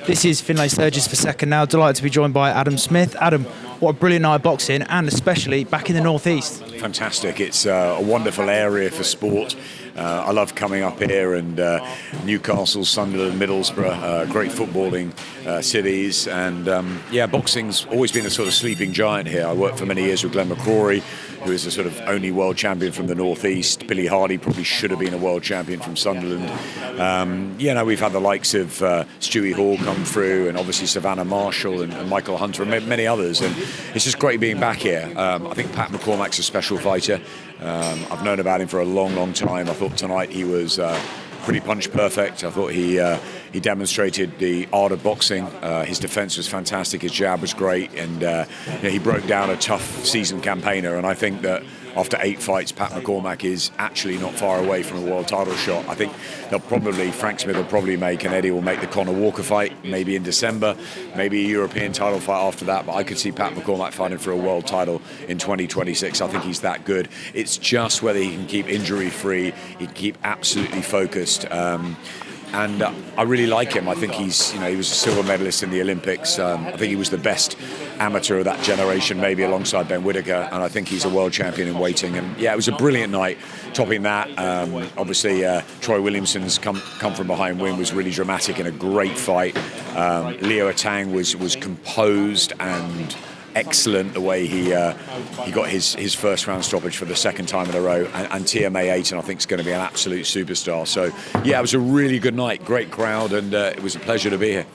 This is Finlay Sturgis for Second Now. Delighted to be joined by Adam Smith. Adam, what a brilliant night of boxing, and especially back in the Northeast. Fantastic. It's a wonderful area for sport. I love coming up here, and Newcastle, Sunderland, Middlesbrough, great footballing cities. And boxing's always been a sort of sleeping giant here. I worked for many years with Glenn McCrory, who is the sort of only world champion from the Northeast. Billy Hardy probably should have been a world champion from Sunderland. We've had the likes of Stewie Hall come through, and obviously Savannah Marshall and Michael Hunter and many others. And it's just great being back here. I think Pat McCormack's a special fighter. I've known about him for a long time. I thought tonight he was pretty punch perfect. I thought he demonstrated the art of boxing. His defense was fantastic. His jab was great, and he broke down a tough seasoned campaigner. And I think that after 8 fights, Pat McCormack is actually not far away from a world title shot. I think Frank Smith will probably make, and Eddie will make the Conor Walker fight, maybe in December, maybe a European title fight after that. But I could see Pat McCormack fighting for a world title in 2026. I think he's that good. It's just whether he can keep injury free, he can keep absolutely focused. And I really like him. I think he was a silver medalist in the Olympics. I think he was the best amateur of that generation, maybe alongside Ben Whittaker. And I think he's a world champion in waiting. And yeah, it was a brilliant night. Topping that, obviously Troy Williamson's come from behind win was really dramatic in a great fight. Leo Atang was composed and excellent the way he got his first round stoppage for the second time in a row, and TMA 8, and I think is going to be an absolute superstar. So yeah, it was a really good night, great crowd, and it was a pleasure to be here.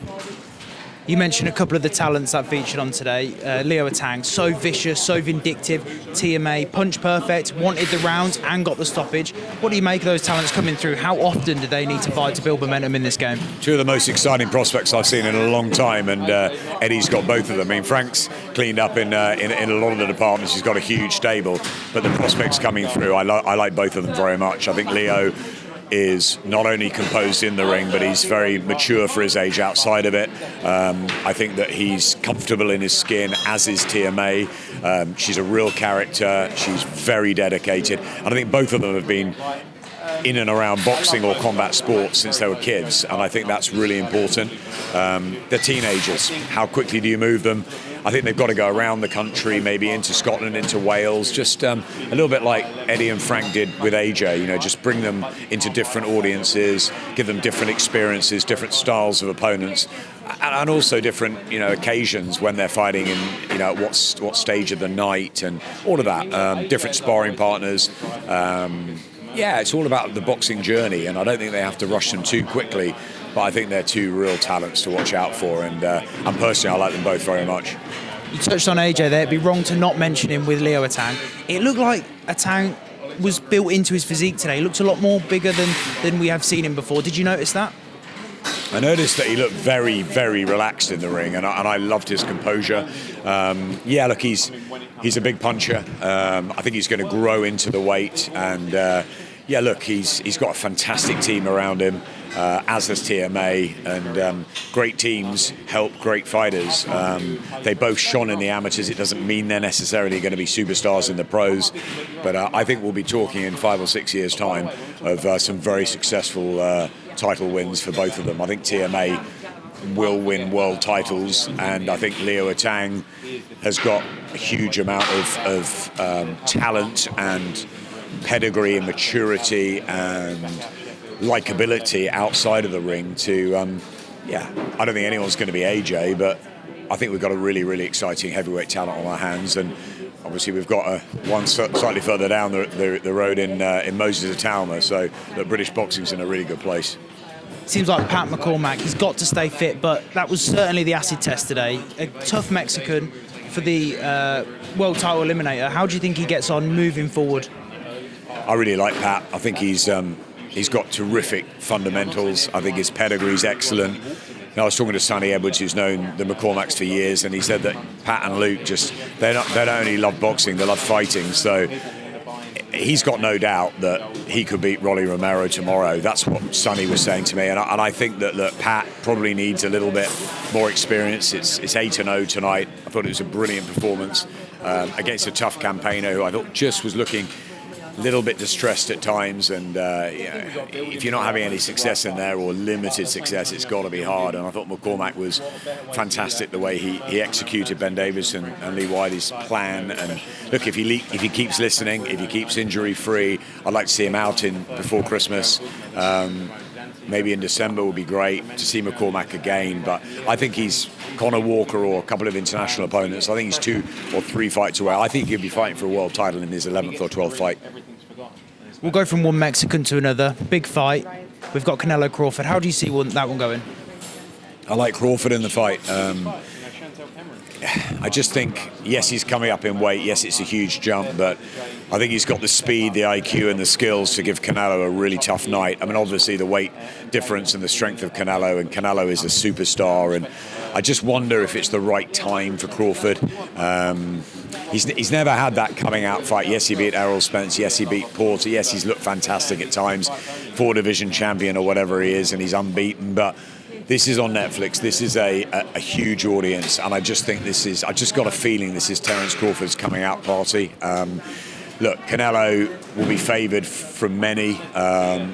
You mentioned a couple of the talents that featured on today. Leo Atang, so vicious, so vindictive. TMA, punch perfect, wanted the rounds and got the stoppage. What do you make of those talents coming through? How often do they need to fight to build momentum in this game? Two of the most exciting prospects I've seen in a long time, and Eddie's got both of them. I mean, Frank's cleaned up in a lot of the departments. He's got a huge stable, but the prospects coming through, I like both of them very much. I think Leo is not only composed in the ring, but he's very mature for his age outside of it. I think that he's comfortable in his skin, as is TMA. She's a real character. She's very dedicated. And I think both of them have been in and around boxing or combat sports since they were kids, and I think that's really important. They're teenagers. How quickly do you move them? I think they've got to go around the country, maybe into Scotland, into Wales, just a little bit like Eddie and Frank did with AJ, just bring them into different audiences, give them different experiences, different styles of opponents, and also different, occasions when they're fighting in, at what stage of the night, and all of that, different sparring partners. It's all about the boxing journey, and I don't think they have to rush them too quickly, but I think they're two real talents to watch out for, and personally I like them both very much. You touched on AJ there. It'd be wrong to not mention him with Leo Atang. It looked like Atang was built into his physique today. He looked a lot more bigger than we have seen him before. Did you notice that? I noticed that he looked very, very relaxed in the ring, and I loved his composure. He's a big puncher. I think he's going to grow into the weight, and he's got a fantastic team around him, as does TMA, and great teams help great fighters. They both shone in the amateurs. It doesn't mean they're necessarily going to be superstars in the pros, but I think we'll be talking in 5 or 6 years' time of some very successful title wins for both of them. I think TMA will win world titles, and I think Leo Atang has got a huge amount of talent and pedigree and maturity and likability outside of the ring to I don't think anyone's going to be AJ, but I think we've got a really, really exciting heavyweight talent on our hands, and obviously we've got one slightly further down the road in Moses Atalma, so the British boxing's in a really good place. Seems like Pat McCormack, he's got to stay fit, but that was certainly the acid test today. A tough Mexican for the world title eliminator. How do you think he gets on moving forward? I really like Pat. I think he's got terrific fundamentals. I think his pedigree's excellent. I was talking to Sonny Edwards, who's known the McCormacks for years, and he said that Pat and Luke they don't only love boxing, they love fighting. So he's got no doubt that he could beat Rolly Romero tomorrow. That's what Sonny was saying to me, and I think that Pat probably needs a little bit more experience. It's 8-0 tonight. I thought it was a brilliant performance against a tough campaigner who I thought just was looking little bit distressed at times, and if you're not having any success in there or limited success, it's got to be hard. And I thought McCormack was fantastic the way he executed Ben Davis and Lee Wiley's plan. And look, if he keeps listening, if he keeps injury free, I'd like to see him out before Christmas. Maybe in December would be great to see McCormack again, but I think he's Conor Walker or a couple of international opponents. I think he's 2 or 3 fights away. I think he'll be fighting for a world title in his 11th or 12th fight. We'll go from one Mexican to another. Big fight. We've got Canelo Crawford. How do you see that one going? I like Crawford in the fight. I just think, yes, he's coming up in weight. Yes, it's a huge jump, but I think he's got the speed, the IQ, and the skills to give Canelo a really tough night. I mean, obviously, the weight difference and the strength of Canelo, and Canelo is a superstar, and I just wonder if it's the right time for Crawford. He's never had that coming out fight. Yes, he beat Errol Spence. Yes, he beat Porter. Yes, he's looked fantastic at times. 4-division champion or whatever he is, and he's unbeaten, but this is on Netflix. This is a huge audience, and I just think I just got a feeling this is Terence Crawford's coming out party. Look, Canelo will be favoured from many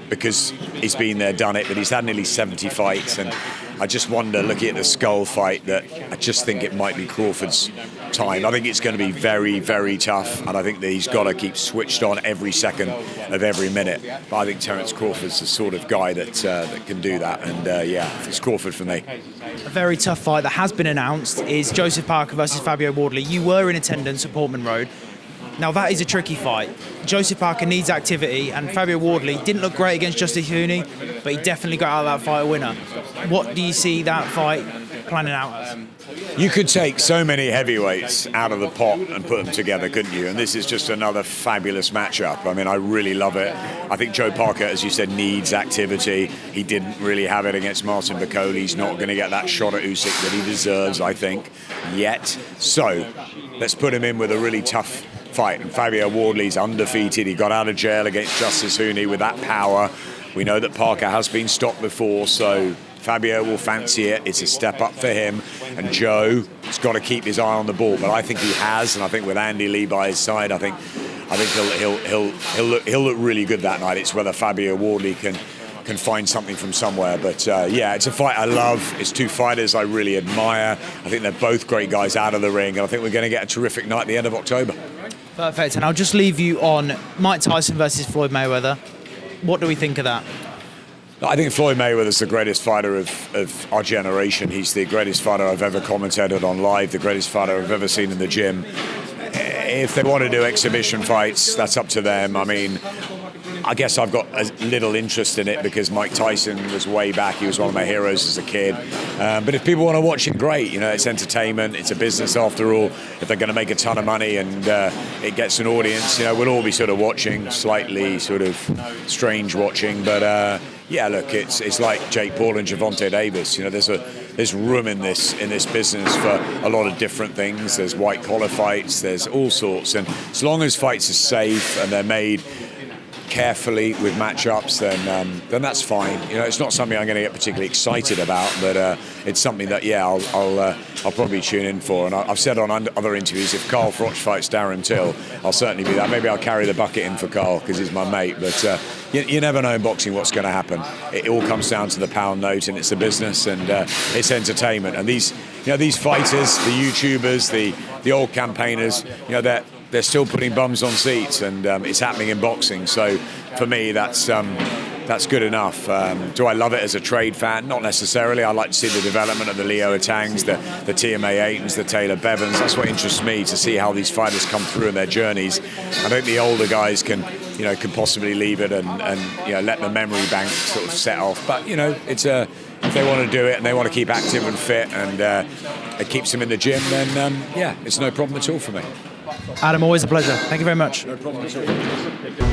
because he's been there, done it, but he's had nearly 70 fights, and I just wonder, looking at the Skull fight, that I just think it might be Crawford's time. I think it's going to be very, very tough, and I think that he's got to keep switched on every second of every minute. But I think Terence Crawford's the sort of guy that can do that, and it's Crawford for me. A very tough fight that has been announced is Joseph Parker versus Fabio Wardley. You were in attendance at Portman Road. Now that is a tricky fight. Joseph Parker needs activity, and Fabio Wardley didn't look great against Justice Huni, but he definitely got out of that fight a winner. What do you see that fight planning out as? You could take so many heavyweights out of the pot and put them together, couldn't you? And this is just another fabulous matchup. I mean, I really love it. I think Joe Parker, as you said, needs activity. He didn't really have it against Martin Bakole. He's not going to get that shot at Usyk that he deserves, I think, yet. So let's put him in with a really tough fight. And Fabio Wardley's undefeated. He got out of jail against Justice Huni with that power. We know that Parker has been stopped before, so Fabio will fancy it. It's a step up for him, and Joe has got to keep his eye on the ball. But I think he has, and I think with Andy Lee by his side, I think he'll look really good that night. It's whether Fabio Wardley can find something from somewhere. But it's a fight I love. It's 2 fighters I really admire. I think they're both great guys out of the ring, and I think we're going to get a terrific night at the end of October. Perfect. And I'll just leave you on Mike Tyson versus Floyd Mayweather. What do we think of that? I think Floyd Mayweather's the greatest fighter of our generation. He's the greatest fighter I've ever commentated on live, the greatest fighter I've ever seen in the gym. If they want to do exhibition fights, that's up to them. I mean, I guess I've got a little interest in it because Mike Tyson was way back. He was one of my heroes as a kid. But if people want to watch it, great. You know, it's entertainment. It's a business after all. If they're going to make a ton of money and it gets an audience, you know, we'll all be sort of watching, slightly sort of strange watching. But look, it's like Jake Paul and Gervonta Davis. You know, there's room in this business for a lot of different things. There's white collar fights. There's all sorts. And as long as fights are safe and they're made carefully with matchups, then that's fine. You know, it's not something I'm going to get particularly excited about, but it's something that I'll probably tune in for. And I've said on other interviews, if Carl Froch fights Darren Till, I'll certainly be that. Maybe I'll carry the bucket in for Carl because he's my mate. But you never know in boxing what's going to happen. It all comes down to the pound note, and it's a business, and it's entertainment. And these fighters, the YouTubers, the old campaigners, you know, they're still putting bums on seats, and it's happening in boxing. So for me, that's good enough. Do I love it as a trade fan? Not necessarily. I like to see the development of the Leo Tangs, the TMA Aitons, the Taylor Bevins. That's what interests me, to see how these fighters come through in their journeys. I think the older guys can possibly leave it and let the memory bank sort of set off. But it's if they want to do it and they want to keep active and fit, and it keeps them in the gym, then it's no problem at all for me. Adam, always a pleasure. Thank you very much. No problem at all.